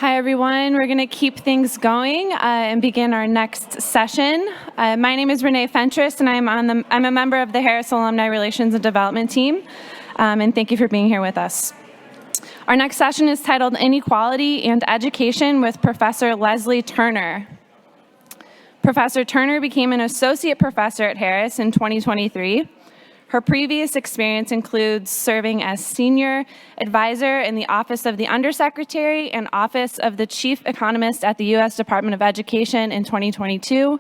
Hi, everyone. We're going to keep things going and begin our next session. My name is Renee Fentress, and I'm a member of the Harris Alumni Relations and Development Team, and thank you for being here with us. Our next session is titled Inequality and Education with Professor Leslie Turner. Professor Turner became an associate professor at Harris in 2023. Her previous experience includes serving as senior advisor in the Office of the Undersecretary and Office of the Chief Economist at the U.S. Department of Education in 2022,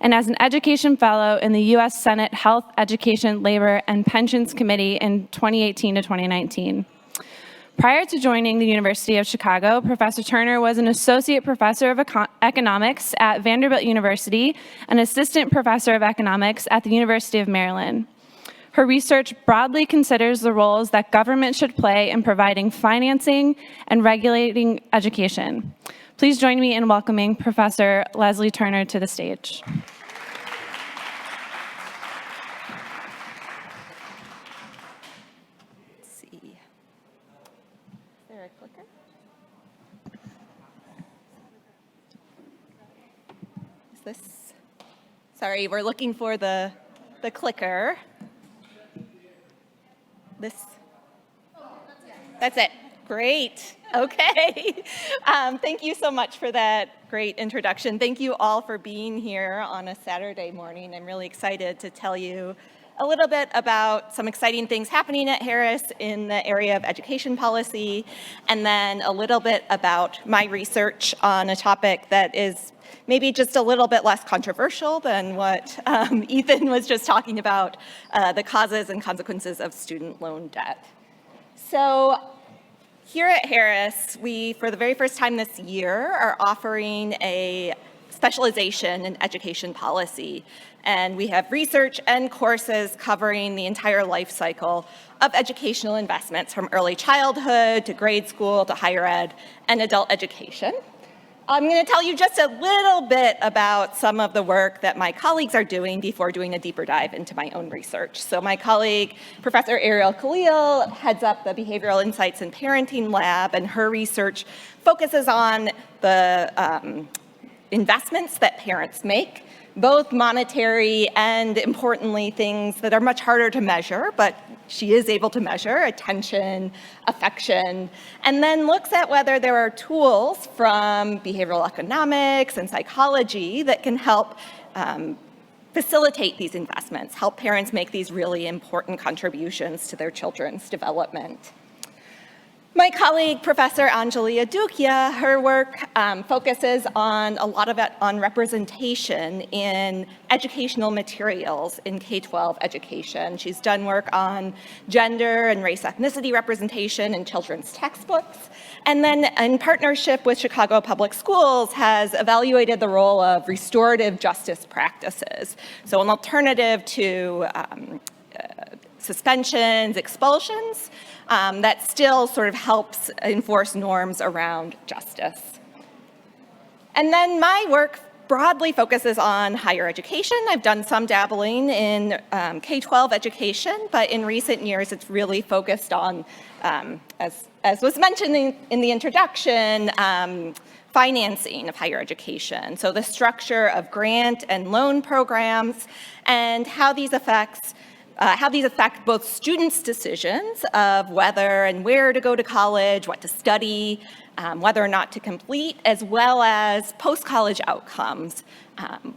and as an education fellow in the U.S. Senate Health, Education, Labor, and Pensions Committee in 2018 to 2019. Prior to joining the University of Chicago, Professor Turner was an associate professor of economics at Vanderbilt University, an assistant professor of economics at the University of Maryland. Her research broadly considers the roles that government should play in providing financing and regulating education. Please join me in welcoming Professor Leslie Turner to the stage. Let's see. Is there a clicker? Is this? Sorry, we're looking for the clicker. This? That's it. Great. Okay. Thank you so much for that great introduction. Thank you all for being here on a Saturday morning. I'm really excited to tell you a little bit about some exciting things happening at Harris in the area of education policy, and then a little bit about my research on a topic that is maybe just a little bit less controversial than what Ethan was just talking about, the causes and consequences of student loan debt. So here at Harris, we, for the very first time this year, are offering a specialization in education policy. And we have research and courses covering the entire life cycle of educational investments, from early childhood to grade school to higher ed and adult education. I'm going to tell you just a little bit about some of the work that my colleagues are doing before doing a deeper dive into my own research. So my colleague, Professor Ariel Khalil, heads up the Behavioral Insights and Parenting Lab, and her research focuses on the investments that parents make, both monetary and, importantly, things that are much harder to measure, but she is able to measure: attention, affection, and then looks at whether there are tools from behavioral economics and psychology that can help facilitate these investments, help parents make these really important contributions to their children's development. My colleague, Professor Anjali Adukia, her work focuses on a lot of it on representation in educational materials in K-12 education. She's done work on gender and race ethnicity representation in children's textbooks, and then in partnership with Chicago Public Schools has evaluated the role of restorative justice practices, so an alternative to suspensions, expulsions, that still sort of helps enforce norms around justice. And then my work broadly focuses on higher education. I've done some dabbling in K-12 education, but in recent years it's really focused on, as was mentioned in the introduction, financing of higher education. So the structure of grant and loan programs and how these affect both students' decisions of whether and where to go to college, what to study, whether or not to complete, as well as post-college outcomes,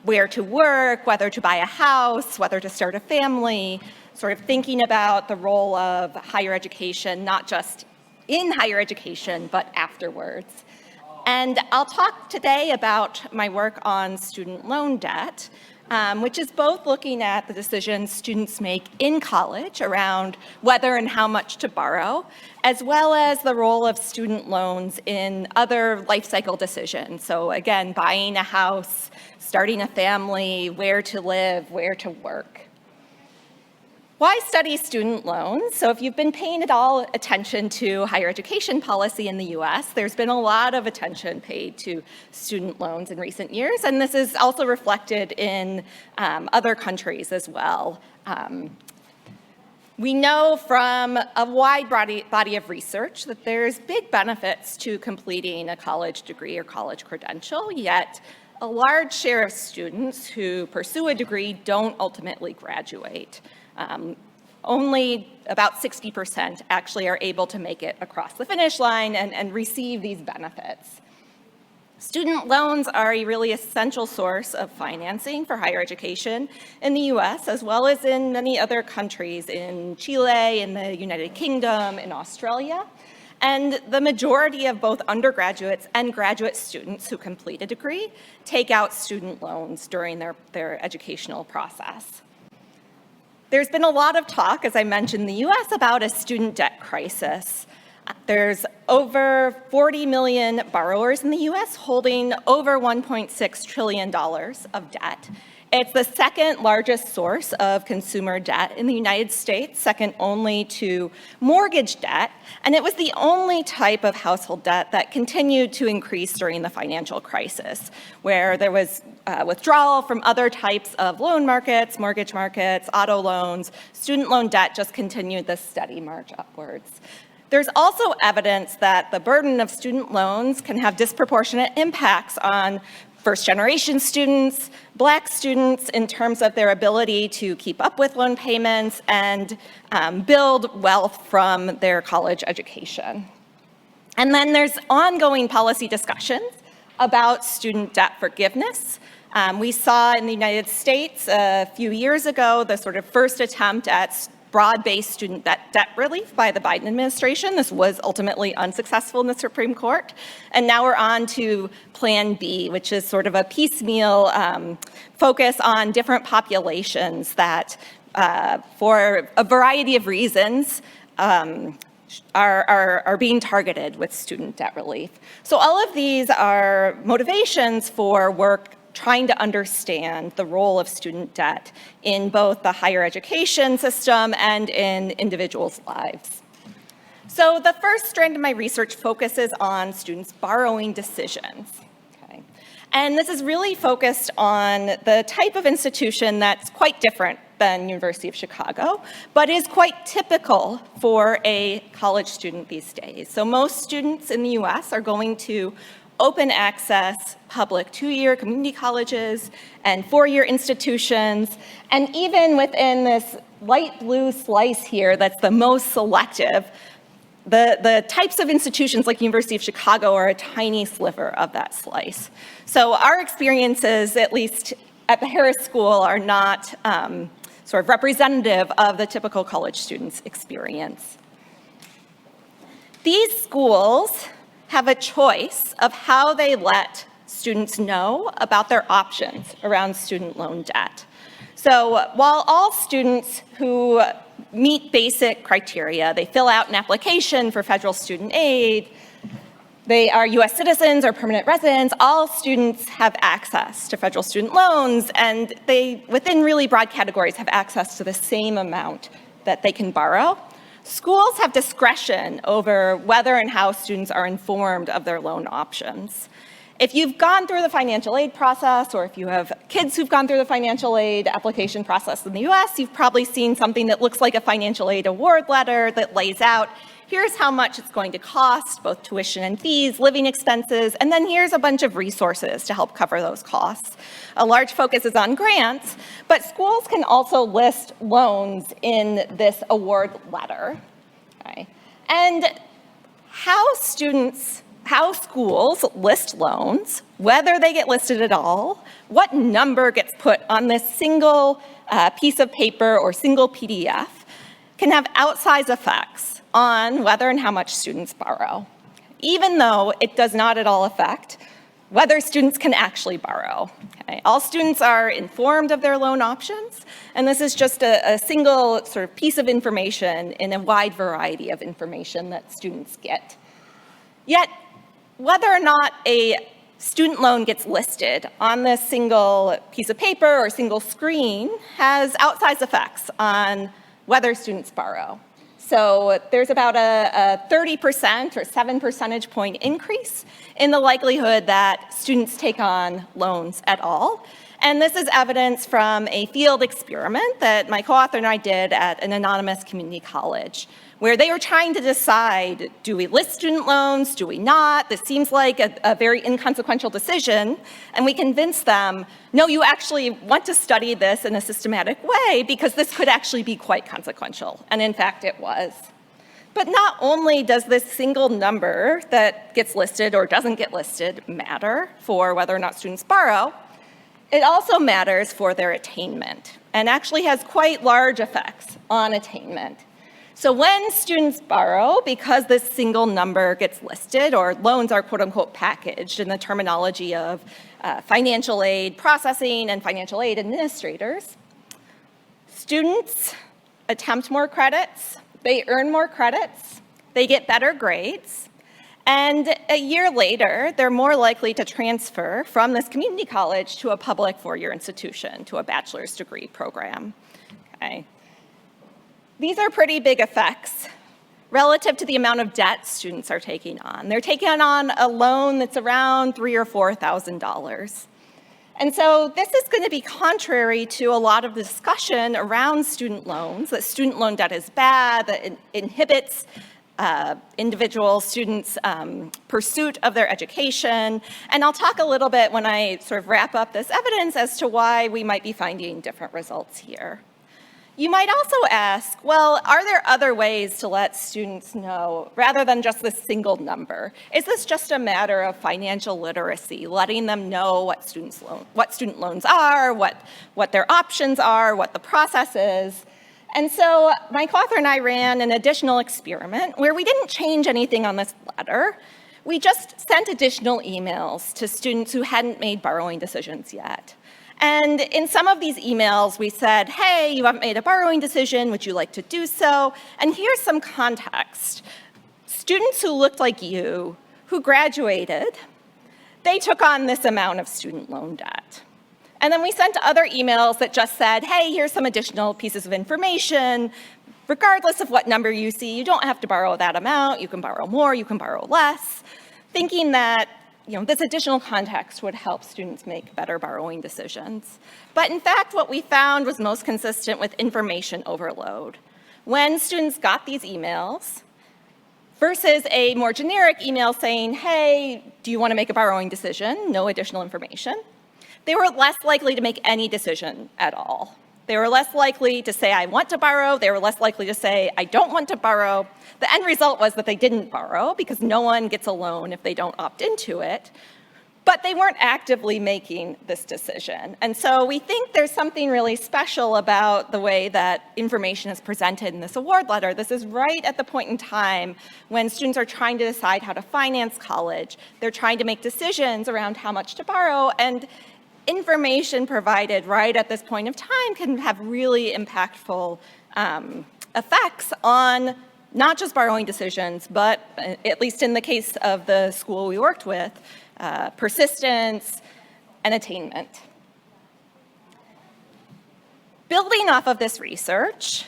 where to work, whether to buy a house, whether to start a family, sort of thinking about the role of higher education, not just in higher education, but afterwards. And I'll talk today about my work on student loan debt, which is both looking at the decisions students make in college around whether and how much to borrow, as well as the role of student loans in other life cycle decisions. So again, buying a house, starting a family, where to live, where to work. Why study student loans? So if you've been paying at all attention to higher education policy in the US, there's been a lot of attention paid to student loans in recent years, and this is also reflected in other countries as well. We know from a wide body of research that there's big benefits to completing a college degree or college credential, yet a large share of students who pursue a degree don't ultimately graduate. Only about 60% actually are able to make it across the finish line and receive these benefits. Student loans are a really essential source of financing for higher education in the US, as well as in many other countries, in Chile, in the United Kingdom, in Australia. And the majority of both undergraduates and graduate students who complete a degree take out student loans during their educational process. There's been a lot of talk, as I mentioned, in the US about a student debt crisis. There's over 40 million borrowers in the US holding over $1.6 trillion of debt. It's the second largest source of consumer debt in the United States, second only to mortgage debt, and it was the only type of household debt that continued to increase during the financial crisis, where there was withdrawal from other types of loan markets, mortgage markets, auto loans. Student loan debt just continued this steady march upwards. There's also evidence that the burden of student loans can have disproportionate impacts on first-generation students, Black students, in terms of their ability to keep up with loan payments and build wealth from their college education. And then there's ongoing policy discussions about student debt forgiveness. We saw in the United States a few years ago the sort of first attempt at broad-based student debt relief by the Biden administration. This was ultimately unsuccessful in the Supreme Court. And now we're on to Plan B, which is sort of a piecemeal focus on different populations that, for a variety of reasons, are being targeted with student debt relief. So all of these are motivations for work trying to understand the role of student debt in both the higher education system and in individuals' lives. So the first strand of my research focuses on students' borrowing decisions. Okay. And this is really focused on the type of institution that's quite different than University of Chicago, but is quite typical for a college student these days. So most students in the US are going to open access, public 2-year community colleges and 4-year institutions. And even within this light blue slice here that's the most selective, the types of institutions like University of Chicago are a tiny sliver of that slice. So our experiences, at least at the Harris School, are not sort of representative of the typical college student's experience. These schools have a choice of how they let students know about their options around student loan debt. So while all students who meet basic criteria, they fill out an application for federal student aid, they are US citizens or permanent residents, all students have access to federal student loans, and they, within really broad categories, have access to the same amount that they can borrow. Schools have discretion over whether and how students are informed of their loan options. If you've gone through the financial aid process, or if you have kids who've gone through the financial aid application process in the US, you've probably seen something that looks like a financial aid award letter that lays out, here's how much it's going to cost, both tuition and fees, living expenses, and then here's a bunch of resources to help cover those costs. A large focus is on grants, but schools can also list loans in this award letter. Okay? And how schools list loans, whether they get listed at all, what number gets put on this single piece of paper or single PDF, can have outsized effects on whether and how much students borrow, even though it does not at all affect whether students can actually borrow. Okay? All students are informed of their loan options, and this is just a single sort of piece of information in a wide variety of information that students get. Yet, whether or not a student loan gets listed on this single piece of paper or single screen has outsized effects on whether students borrow. So there's about a 30% or 7 percentage point increase in the likelihood that students take on loans at all. And this is evidence from a field experiment that my co-author and I did at an anonymous community college, where they were trying to decide, do we list student loans, do we not? This seems like a very inconsequential decision. And we convinced them, no, you actually want to study this in a systematic way because this could actually be quite consequential. And in fact, it was. But not only does this single number that gets listed or doesn't get listed matter for whether or not students borrow, it also matters for their attainment and actually has quite large effects on attainment. So when students borrow, because this single number gets listed, or loans are quote unquote packaged in the terminology of financial aid processing and financial aid administrators, students attempt more credits, they earn more credits, they get better grades, and a year later, they're more likely to transfer from this community college to a public four-year institution, to a bachelor's degree program. Okay. These are pretty big effects relative to the amount of debt students are taking on. They're taking on a loan that's around $3,000 or $4,000. And so this is going to be contrary to a lot of the discussion around student loans, that student loan debt is bad, that it inhibits individual students' pursuit of their education. And I'll talk a little bit when I sort of wrap up this evidence as to why we might be finding different results here. You might also ask, well, are there other ways to let students know rather than just this single number? Is this just a matter of financial literacy, letting them know what student loans are, what their options are, what the process is? And so my co-author and I ran an additional experiment where we didn't change anything on this letter. We just sent additional emails to students who hadn't made borrowing decisions yet. And in some of these emails, we said, hey, you haven't made a borrowing decision. Would you like to do so? And here's some context. Students who looked like you, who graduated, they took on this amount of student loan debt. And then we sent other emails that just said, hey, here's some additional pieces of information. Regardless of what number you see, you don't have to borrow that amount. You can borrow more, you can borrow less, thinking that this additional context would help students make better borrowing decisions. But in fact, what we found was most consistent with information overload. When students got these emails, versus a more generic email saying, hey, do you want to make a borrowing decision? No additional information. They were less likely to make any decision at all. They were less likely to say, I want to borrow. They were less likely to say, I don't want to borrow. The end result was that they didn't borrow because no one gets a loan if they don't opt into it. But they weren't actively making this decision. And so we think there's something really special about the way that information is presented in this award letter. This is right at the point in time when students are trying to decide how to finance college. They're trying to make decisions around how much to borrow. And information provided right at this point of time can have really impactful effects on not just borrowing decisions, but at least in the case of the school we worked with, persistence and attainment. Building off of this research,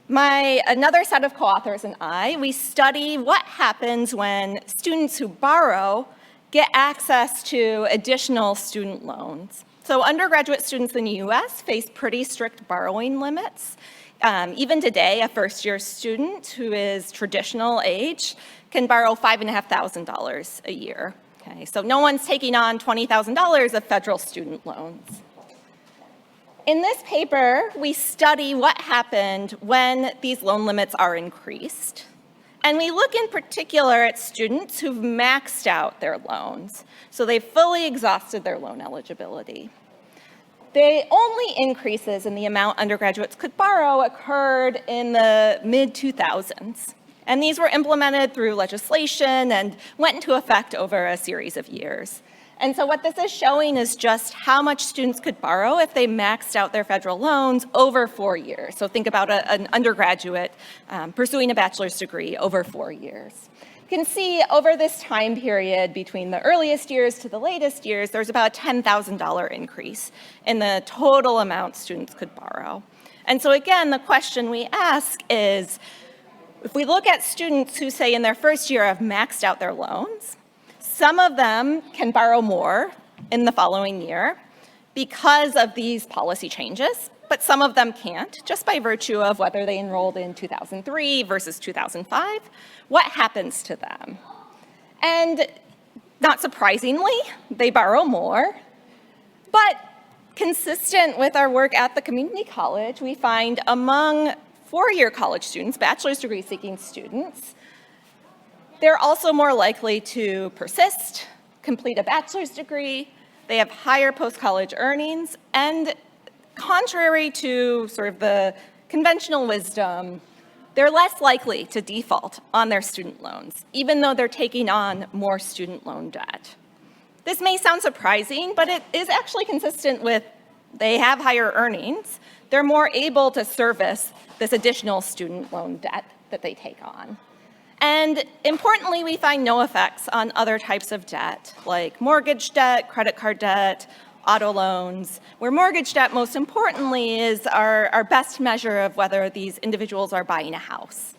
another set of co-authors and I, we study what happens when students who borrow get access to additional student loans. So undergraduate students in the US face pretty strict borrowing limits. Even today, a first-year student who is traditional age can borrow $5,500 a year. Okay, so no one's taking on $20,000 of federal student loans. In this paper, we study what happened when these loan limits are increased. And we look in particular at students who've maxed out their loans. So they've fully exhausted their loan eligibility. The only increases in the amount undergraduates could borrow occurred in the mid-2000s. And these were implemented through legislation and went into effect over a series of years. And so what this is showing is just how much students could borrow if they maxed out their federal loans over 4 years. So think about an undergraduate pursuing a bachelor's degree over 4 years. You can see over this time period between the earliest years to the latest years, there's about a $10,000 increase in the total amount students could borrow. And so again, the question we ask is, if we look at students who say in their first year have maxed out their loans, some of them can borrow more in the following year, because of these policy changes, but some of them can't, just by virtue of whether they enrolled in 2003 versus 2005, what happens to them? And not surprisingly, they borrow more, but consistent with our work at the community college, we find among four-year college students, bachelor's degree seeking students, they're also more likely to persist, complete a bachelor's degree, they have higher post-college earnings, and contrary to sort of the conventional wisdom, they're less likely to default on their student loans, even though they're taking on more student loan debt. This may sound surprising, but it is actually consistent with they have higher earnings, they're more able to service this additional student loan debt that they take on. And importantly, we find no effects on other types of debt, like mortgage debt, credit card debt, auto loans, where mortgage debt, most importantly, is our best measure of whether these individuals are buying a house.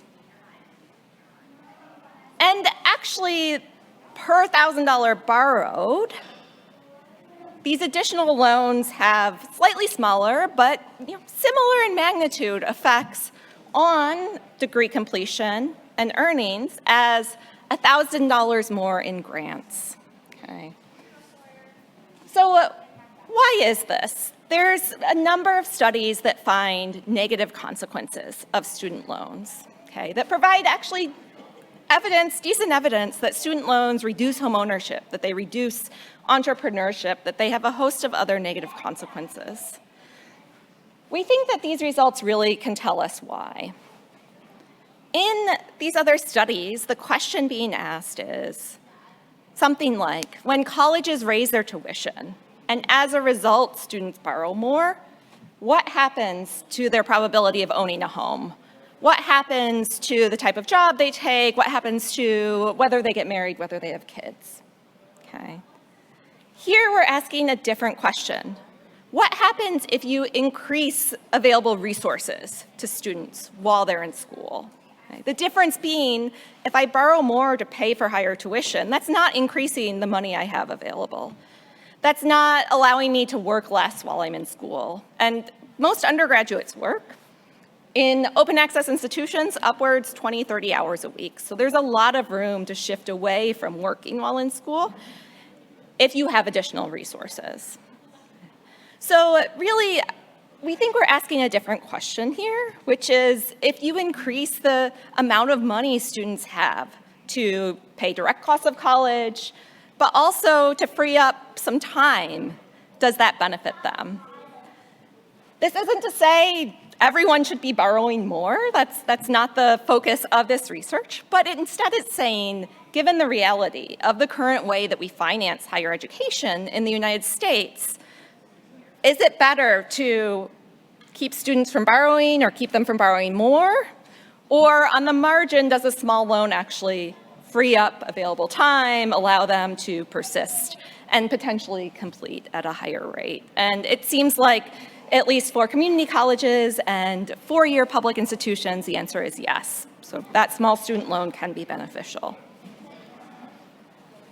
And actually, per $1,000 borrowed, these additional loans have slightly smaller, but similar in magnitude effects on degree completion and earnings as $1,000 more in grants. Okay. So why is this? There's a number of studies that find negative consequences of student loans, okay, that provide actually evidence, decent evidence that student loans reduce home ownership, that they reduce entrepreneurship, that they have a host of other negative consequences. We think that these results really can tell us why. In these other studies, the question being asked is something like, when colleges raise their tuition, and as a result, students borrow more, what happens to their probability of owning a home? What happens to the type of job they take? What happens to whether they get married, whether they have kids? Okay. Here we're asking a different question. What happens if you increase available resources to students while they're in school? Okay. The difference being, if I borrow more to pay for higher tuition, that's not increasing the money I have available. That's not allowing me to work less while I'm in school. And most undergraduates work in open access institutions upwards 20, 30 hours a week. So there's a lot of room to shift away from working while in school if you have additional resources. So really, we think we're asking a different question here, which is if you increase the amount of money students have to pay direct costs of college, but also to free up some time, does that benefit them? This isn't to say everyone should be borrowing more. That's not the focus of this research, but instead it's saying, given the reality of the current way that we finance higher education in the United States, is it better to keep students from borrowing or keep them from borrowing more? Or on the margin, does a small loan actually free up available time, allow them to persist and potentially complete at a higher rate? And it seems like, at least for community colleges and four-year public institutions, the answer is yes. So that small student loan can be beneficial.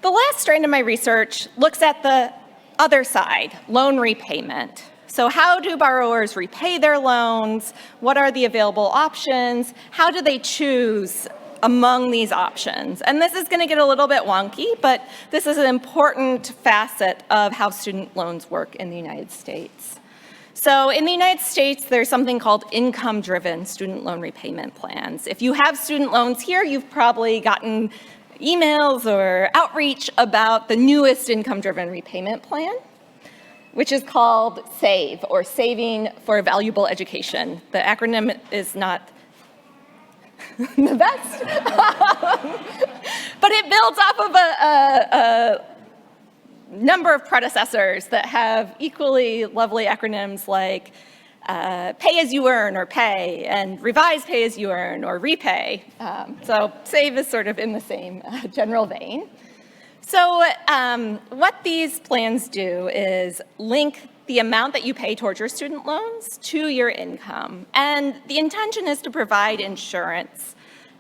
The last strand of my research looks at the other side, loan repayment. So how do borrowers repay their loans? What are the available options? How do they choose among these options? And this is going to get a little bit wonky, but this is an important facet of how student loans work in the United States. So in the United States, there's something called income-driven student loan repayment plans. If you have student loans here, you've probably gotten emails or outreach about the newest income-driven repayment plan, which is called SAVE, or Saving for a Valuable Education. The acronym is not the best, but it builds off of a number of predecessors that have equally lovely acronyms like pay as you earn or pay, and revise pay as you earn or repay. So SAVE is sort of in the same general vein. So what these plans do is link the amount that you pay towards your student loans to your income. And the intention is to provide insurance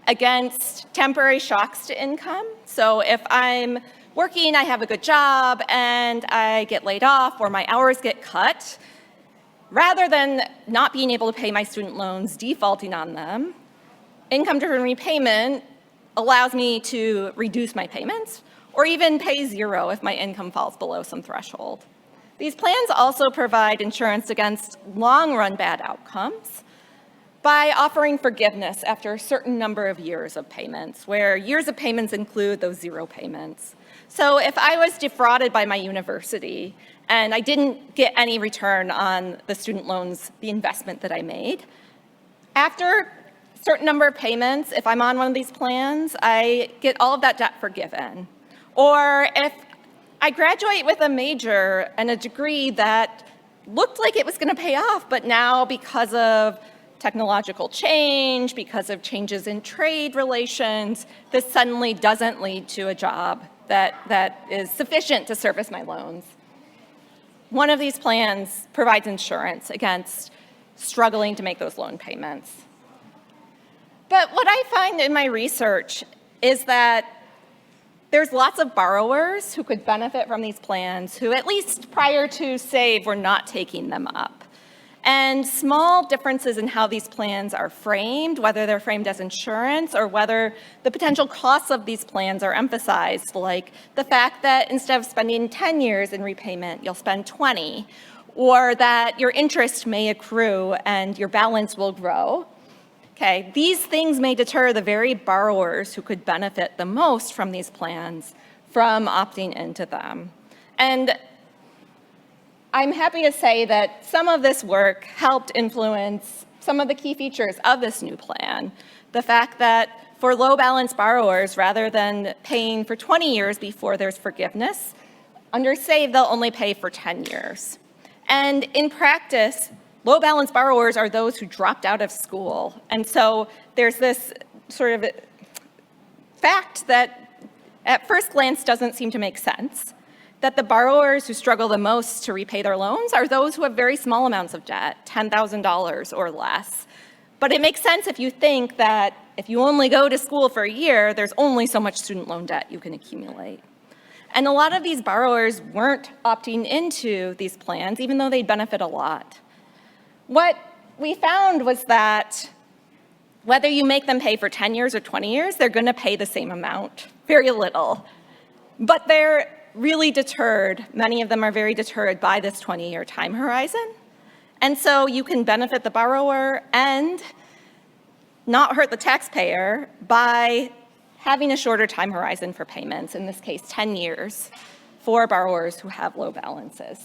against temporary shocks to income. So if I'm working, I have a good job, and I get laid off or my hours get cut, rather than not being able to pay my student loans, defaulting on them, income-driven repayment allows me to reduce my payments or even pay zero if my income falls below some threshold. These plans also provide insurance against long-run bad outcomes by offering forgiveness after a certain number of years of payments, where years of payments include those zero payments. So if I was defrauded by my university and I didn't get any return on the student loans, the investment that I made, after a certain number of payments, if I'm on one of these plans, I get all of that debt forgiven. Or if I graduate with a major and a degree that looked like it was going to pay off, but now because of technological change, because of changes in trade relations, this suddenly doesn't lead to a job that is sufficient to service my loans. One of these plans provides insurance against struggling to make those loan payments. But what I find in my research is that there's lots of borrowers who could benefit from these plans who, at least prior to SAVE, were not taking them up. And small differences in how these plans are framed, whether they're framed as insurance or whether the potential costs of these plans are emphasized, like the fact that instead of spending 10 years in repayment, you'll spend 20, or that your interest may accrue and your balance will grow. Okay, these things may deter the very borrowers who could benefit the most from these plans from opting into them. And I'm happy to say that some of this work helped influence some of the key features of this new plan. The fact that for low balance borrowers, rather than paying for 20 years before there's forgiveness, under SAVE, they'll only pay for 10 years. And in practice, low balance borrowers are those who dropped out of school. And so there's this sort of fact that at first glance doesn't seem to make sense, that the borrowers who struggle the most to repay their loans are those who have very small amounts of debt, $10,000 or less. But it makes sense if you think that if you only go to school for a year, there's only so much student loan debt you can accumulate. And a lot of these borrowers weren't opting into these plans, even though they'd benefit a lot. What we found was that whether you make them pay for 10 years or 20 years, they're going to pay the same amount, very little. But they're really deterred, many of them are very deterred by this 20-year time horizon. And so you can benefit the borrower and not hurt the taxpayer by having a shorter time horizon for payments, in this case 10 years, for borrowers who have low balances.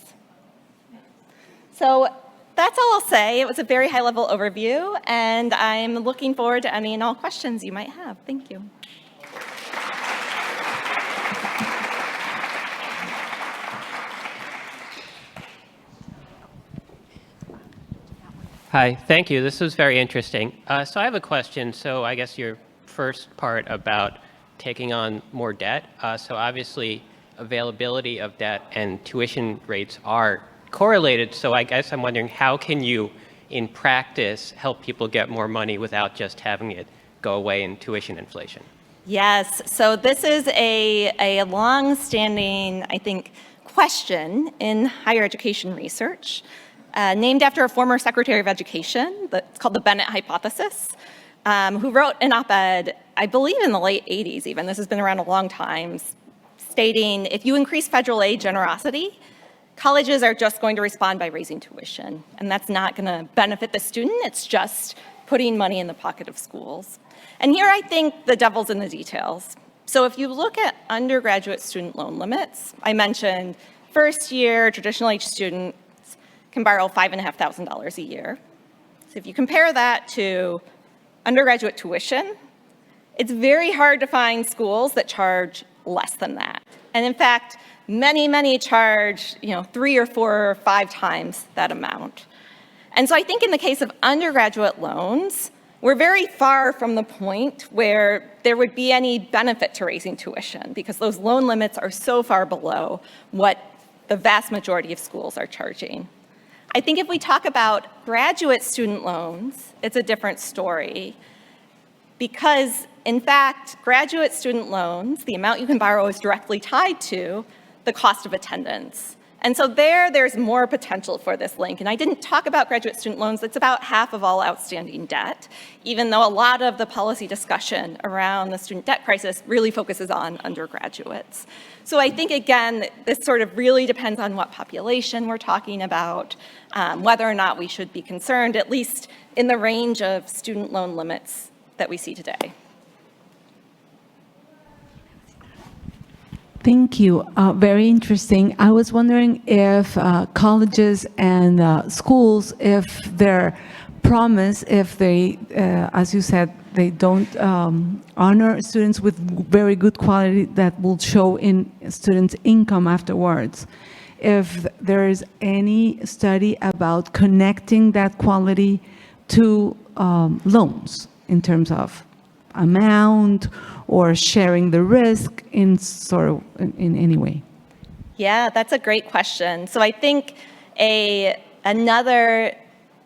So that's all I'll say. It was a very high-level overview, and I'm looking forward to any and all questions you might have. Thank you. Hi, thank you. This was very interesting. So I have a question. So I guess your first part about taking on more debt. So obviously availability of debt and tuition rates are correlated. So I guess I'm wondering, how can you, in practice, help people get more money without just having it go away in tuition inflation? Yes, so this is a long-standing, I think, question in higher education research. Named after a former Secretary of Education, it's called the Bennett hypothesis, who wrote an op-ed, I believe in the late 80s even, this has been around a long time, stating if you increase federal aid generosity, colleges are just going to respond by raising tuition, and that's not going to benefit the student, it's just putting money in the pocket of schools. And here I think the devil's in the details. So if you look at undergraduate student loan limits, I mentioned first year traditional age student can borrow $5,500 a year. So if you compare that to undergraduate tuition, it's very hard to find schools that charge less than that. And in fact, many charge 3 or 4 or 5 times that amount. And so I think in the case of undergraduate loans, we're very far from the point where there would be any benefit to raising tuition because those loan limits are so far below what the vast majority of schools are charging. I think if we talk about graduate student loans, it's a different story because in fact, graduate student loans, the amount you can borrow is directly tied to the cost of attendance. And so there's more potential for this link. And I didn't talk about graduate student loans. It's about half of all outstanding debt, even though a lot of the policy discussion around the student debt crisis really focuses on undergraduates. So I think, again, this sort of really depends on what population we're talking about, whether or not we should be concerned, at least in the range of student loan limits that we see today. Thank you. Very interesting. I was wondering if colleges and schools, if their promise, if they, as you said, they don't honor students with very good quality that will show in students' income afterwards. If there is any study about connecting that quality to loans in terms of amount or sharing the risk in any way? Yeah, that's a great question. So I think another,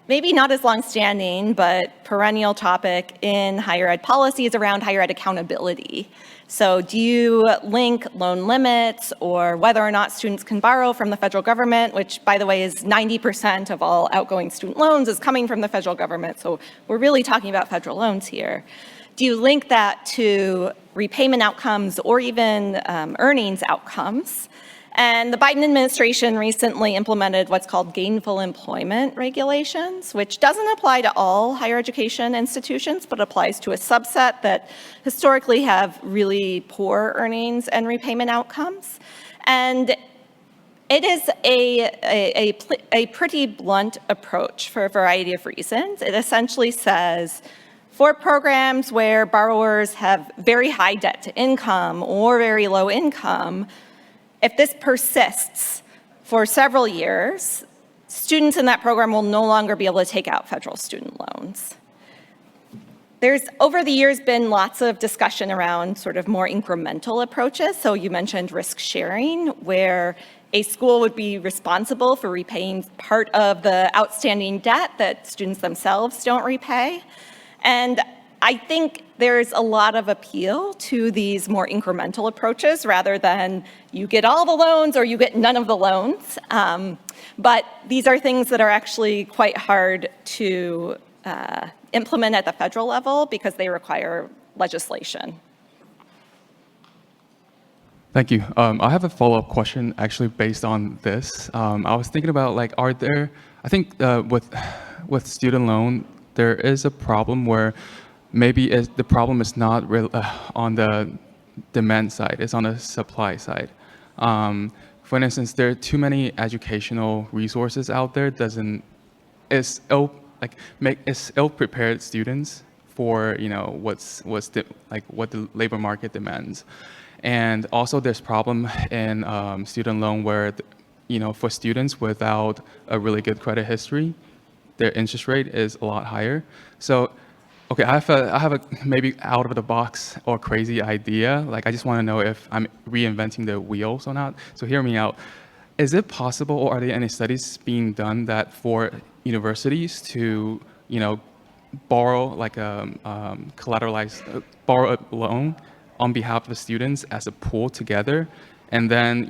maybe not as long-standing, but perennial topic in higher ed policy is around higher ed accountability. So do you link loan limits or whether or not students can borrow from the federal government, which, by the way, is 90% of all outgoing student loans is coming from the federal government. So we're really talking about federal loans here. Do you link that to repayment outcomes or even earnings outcomes? And the Biden administration recently implemented what's called gainful employment regulations, which doesn't apply to all higher education institutions, but applies to a subset that historically have really poor earnings and repayment outcomes. And it is a pretty blunt approach for a variety of reasons. It essentially says, for programs where borrowers have very high debt to income or very low income, if this persists for several years, students in that program will no longer be able to take out federal student loans. There's, over the years, been lots of discussion around sort of more incremental approaches. So you mentioned risk sharing, where a school would be responsible for repaying part of the outstanding debt that students themselves don't repay. And I think there's a lot of appeal to these more incremental approaches rather than you get all the loans or you get none of the loans. But these are things that are actually quite hard to implement at the federal level because they require legislation. Thank you. I have a follow-up question actually based on this. I was thinking about, like, are there, I think with student loan, there is a problem where maybe the problem is not on the demand side, it's on the supply side. For instance, there are too many educational resources out there. It's ill-prepared students for what the labor market demands, and also there's problem in student loan where for students without a really good credit history, their interest rate is a lot higher. So, okay, I have a maybe out of the box or crazy idea. Like, I just want to know if I'm reinventing the wheels or not. So hear me out. Is it possible, or are there any studies being done that for universities to, borrow like borrow a loan on behalf of the students as a pool together, and then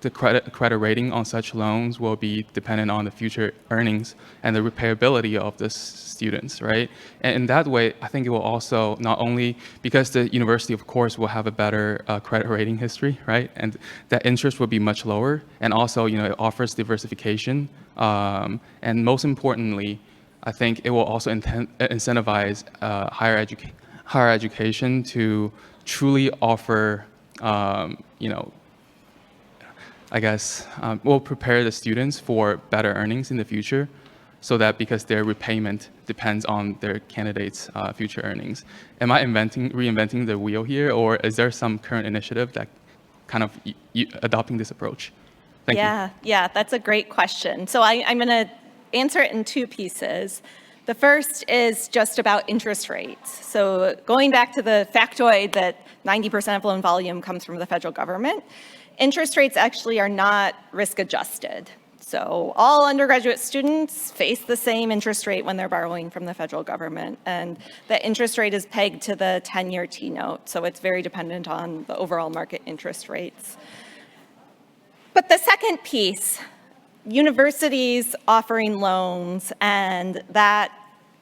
the credit rating on such loans will be dependent on the future earnings and the repayability of the students, right? And in that way, I think it will also not only, because the university, of course, will have a better credit rating history, right? And that interest will be much lower. And also, it offers diversification. And most importantly, I think it will also incentivize higher education to truly offer, will prepare the students for better earnings in the future, so that because their repayment depends on their candidates' future earnings. Am I reinventing the wheel here, or is there some current initiative that kind of adopting this approach? Thank you. Yeah, that's a great question. So I'm going to answer it in two pieces. The first is just about interest rates. So going back to the factoid that 90% of loan volume comes from the federal government, interest rates actually are not risk adjusted. So all undergraduate students face the same interest rate when they're borrowing from the federal government, and the interest rate is pegged to the 10-year T-note, so it's very dependent on the overall market interest rates. But the second piece, universities offering loans and that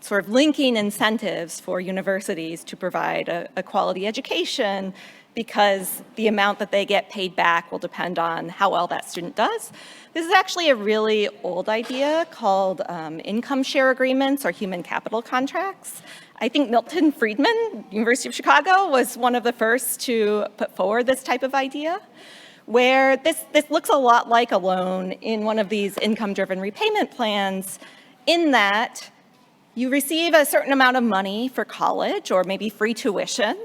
sort of linking incentives for universities to provide a quality education, because the amount that they get paid back will depend on how well that student does. This is actually a really old idea called income share agreements or human capital contracts. I think Milton Friedman, University of Chicago, was one of the first to put forward this type of idea, where this looks a lot like a loan in one of these income-driven repayment plans, in that you receive a certain amount of money for college or maybe free tuition,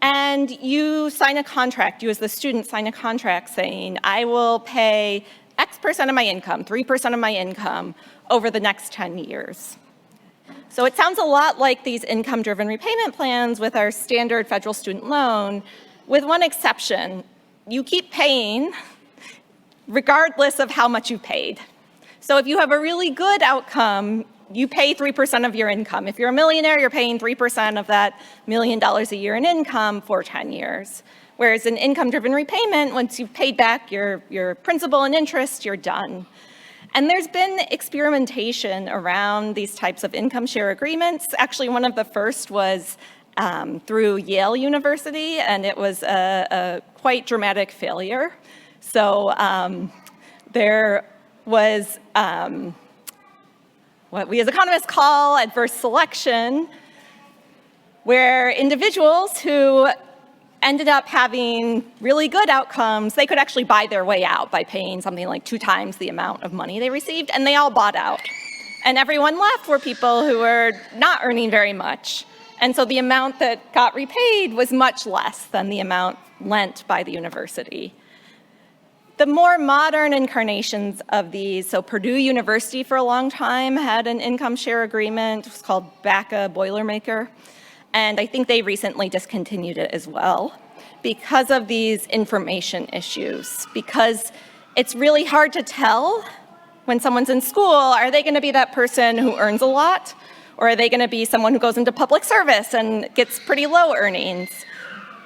and you sign a contract, you as the student sign a contract saying, I will pay X% of my income, 3% of my income, over the next 10 years. So it sounds a lot like these income-driven repayment plans with our standard federal student loan, with one exception. You keep paying regardless of how much you paid. So if you have a really good outcome, you pay 3% of your income. If you're a millionaire, you're paying 3% of that $1 million a year in income for 10 years. Whereas an income-driven repayment, once you've paid back your principal and interest, you're done. And there's been experimentation around these types of income share agreements. Actually, one of the first was through Yale University, and it was a quite dramatic failure. So there was what we as economists call adverse selection, where individuals who ended up having really good outcomes, they could actually buy their way out by paying something like 2 times the amount of money they received, and they all bought out. And everyone left were people who were not earning very much. And so the amount that got repaid was much less than the amount lent by the university. The more modern incarnations of these, so Purdue University for a long time had an income share agreement. It was called BACA Boilermaker. And I think they recently discontinued it as well because of these information issues, because it's really hard to tell when someone's in school, are they going to be that person who earns a lot, or are they going to be someone who goes into public service and gets pretty low earnings?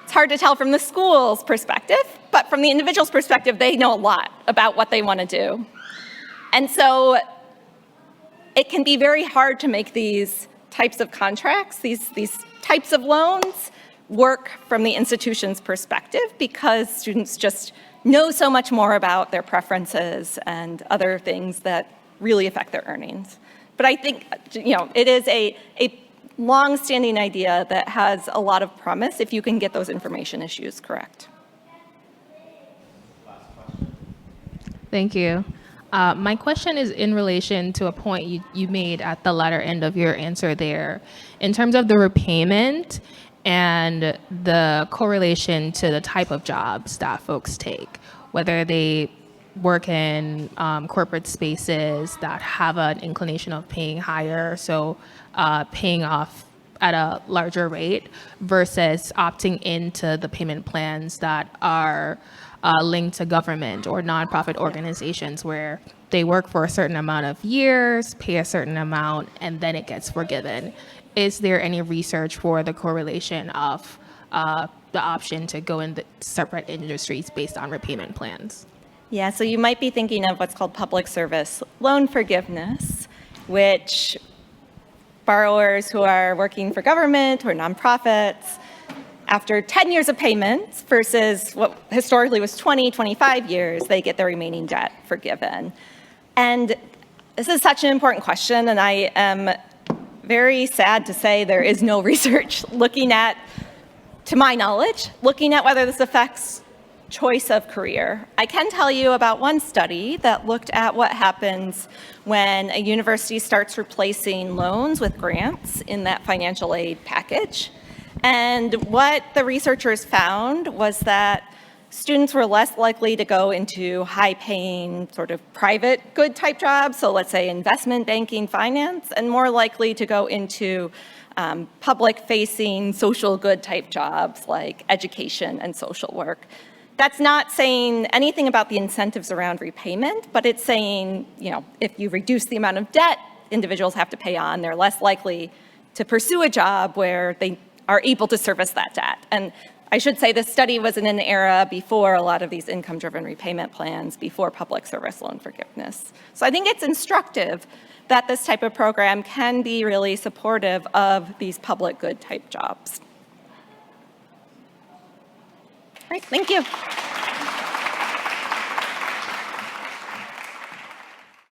It's hard to tell from the school's perspective, but from the individual's perspective, they know a lot about what they want to do. And so it can be very hard to make these types of contracts, these types of loans, work from the institution's perspective, because students just know so much more about their preferences and other things that really affect their earnings. But I think, it is a long-standing idea that has a lot of promise if you can get those information issues correct. Thank you. My question is in relation to a point you made at the latter end of your answer there. In terms of the repayment and the correlation to the type of jobs that folks take, whether they work in corporate spaces that have an inclination of paying higher, so paying off at a larger rate, versus opting into the payment plans that are linked to government or nonprofit organizations, where they work for a certain amount of years, pay a certain amount, and then it gets forgiven. Is there any research for the correlation of the option to go in the separate industries based on repayment plans? Yeah, so you might be thinking of what's called public service loan forgiveness, which borrowers who are working for government or nonprofits, after 10 years of payments versus what historically was 20, 25 years, they get their remaining debt forgiven. And this is such an important question, and I am very sad to say there is no research looking at, to my knowledge, looking at whether this affects choice of career. I can tell you about one study that looked at what happens when a university starts replacing loans with grants in that financial aid package. And what the researchers found was that students were less likely to go into high-paying sort of private good type jobs, so let's say investment banking, finance, and more likely to go into public-facing social good type jobs like education and social work. That's not saying anything about the incentives around repayment, but it's saying, if you reduce the amount of debt individuals have to pay on, they're less likely to pursue a job where they are able to service that debt. And I should say this study was in an era before a lot of these income-driven repayment plans, before public service loan forgiveness. So I think it's instructive that this type of program can be really supportive of these public good type jobs. All right, thank you.